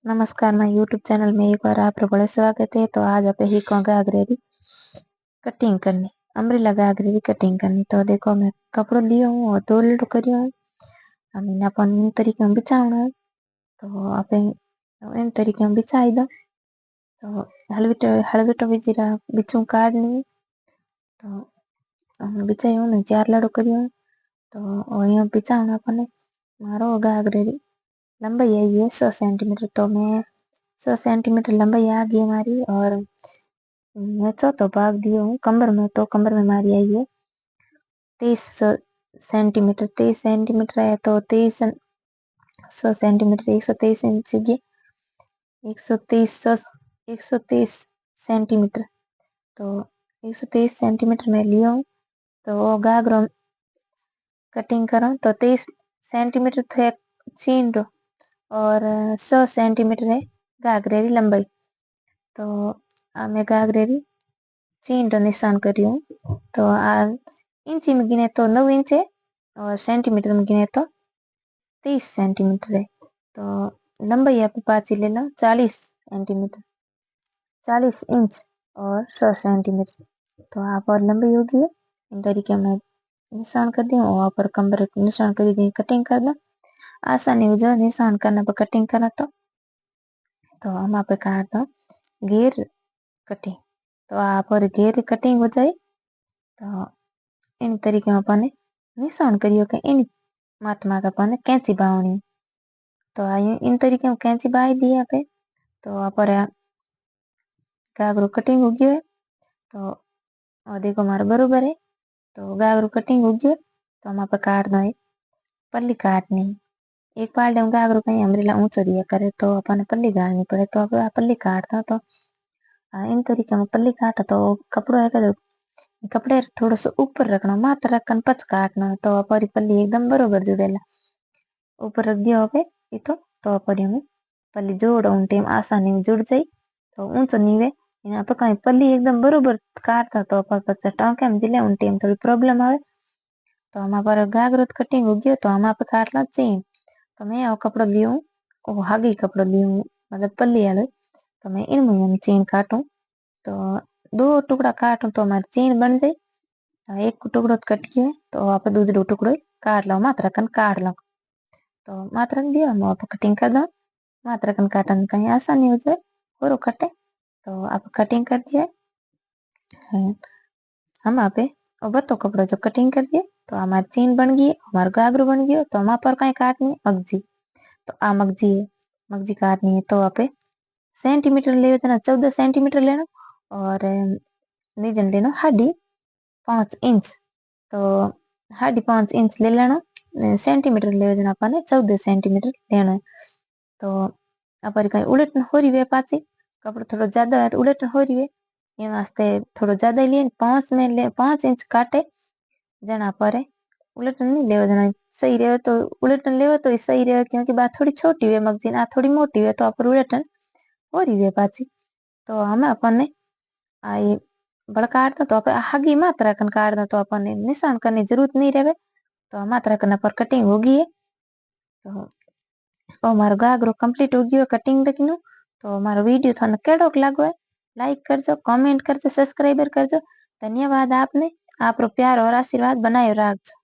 नमस्कार, मैं YouTube channel में एक बार आपका बड़ा स्वागत है। तो आज आप ही को घाघरे की कटिंग करनी, अम्ब्रेला घाघरे की कटिंग करनी। तो देखो मैं कपड़ो लियो हूँ और 2 लेटो करियो हूँ। हम अपन इन तरीके में बिछावना है। तो आप इन तरीके में बिछाई दो। तो हलविटो बिजीरा बिचू काटनी। तो हम बिछाई हूँ मैं 4 लेटो करियो हूँ। तो और यहाँ बिछावना अपन मारो घाघरे की लंबाई आई है 100 सेंटीमीटर। तो मैं 100 सेंटीमीटर लंबाई आ गई हमारी। और मैं चौथो भाग दिया हूँ कमर में। तो कमर में हमारी आई है 23 सेंटीमीटर। 23 सेंटीमीटर है तो 100 सेंटीमीटर 123 इंच की 130 सेंटीमीटर। तो 123 सेंटीमीटर में लिया हूँ। तो घाघरो कटिंग करो तो 23 सेंटीमीटर थे चीन रो और 100 सेंटीमीटर है घाघरे की लंबाई। तो मैं घाघरे की चीन रो निशान करी हूँ। तो इंची में गिने तो 9 इंच है और सेंटीमीटर में गिने तो 23 सेंटीमीटर है। तो लंबाई आप पाची ले लो 40 सेंटीमीटर 40 इंच और 100 सेंटीमीटर। तो आप और लंबाई होगी इन तरीके में निशान कर दी और पर कमर निशान कर दी कटिंग कर दो। आसानी हो जाए निशान करना पर कटिंग करना। तो हम आप काट दो घेर कटिंग। तो आप और घेर कटिंग हो जाए। तो इन तरीके में अपन निशान करियो कि इन महात्मा का अपन कैंची बावनी। तो आयु इन तरीके में कैंची बाई दी यहाँ पे। तो आप घाघरो कटिंग हो गयो है। तो और देखो हमारा बरोबर है। तो घाघरो कटिंग हो गयो है। तो हम आप काट दो पल्ली काटनी। एक पाल में घाघरो कहीं अम्ब्रेला ऊंचो दिया करे तो अपन पल्ली गाड़नी पड़े। तो अब पल्ली काटता तो इन तरीके में पल्ली काटा। तो कपड़ो है कपड़े थोड़ा सा ऊपर रखना मात्र रखन पच काटना। तो अपरी पल्ली एकदम बरोबर जुड़ेला ऊपर रख दिया हो इतो। तो अपरी में पल्ली जोड़ उन टाइम आसानी में जुड़ जाई। तो ऊंचो नीवे यहाँ पे कहीं पल्ली एकदम बरोबर काटता तो अपन टाँके में जिले उन टाइम थोड़ी प्रॉब्लम आवे। तो हमारा घाघरो कटिंग हो गयो। तो हम आप काट ला चेन। तो मैं वो कपड़ो लियो वो हागी कपड़ो लियो मतलब पल्ली वाले। तो मैं इनमें चेन काटू। तो 2 टुकड़ा काटू तो हमारी चेन बन जाए। एक टुकड़ो कट गया है तो आप दूसरो टुकड़ो काट लो मात्र कन काट लो। तो मात्र दिया हम आप कटिंग कर दो। मात्र कन काटन कहीं आसानी हो जाए और कटे। तो आप कटिंग कर दिए हम आप बतो कपड़ा जो कटिंग कर दिए। तो हमारी चेन बन गई हमारा घाघरो बन गयो। तो हम आप पर कहीं काटनी मगजी। तो मगजी है मगजी काटनी है। तो आप सेंटीमीटर ले देना 14 सेंटीमीटर लेना और नीजन लेना 5.5 इंच। तो 5.5 इंच ले लेना सेंटीमीटर ले देना अपन 14 सेंटीमीटर लेना है। तो अपन कहीं उलट हो रही है पाची कपड़ा थोड़ा ज्यादा है तो उलट हो रही है ये वास्ते थोड़ा ज्यादा लिए 5 इंच काटे जना पर उलटन नहीं ले देना। सही रहे तो उलटन ले तो सही रहे क्योंकि बात थोड़ी छोटी हुई मगजीन थोड़ी मोटी हुई तो आप उलटन हो रही है पाची। तो हमें अपन ने आई बड़ा काट दो। तो आप आगे मात्रा कन काट दो। तो अपन ने निशान करने जरूरत नहीं रहे। तो मात्रा करना पर कटिंग होगी है। तो हमारो घाघरो कंप्लीट हो गयो कटिंग देखनो। तो हमारो वीडियो थाने केड़ो लागो है लाइक करजो कमेंट करजो सब्सक्राइबर करजो। धन्यवाद आपने आप प्यार और आशीर्वाद बनाए रखजो।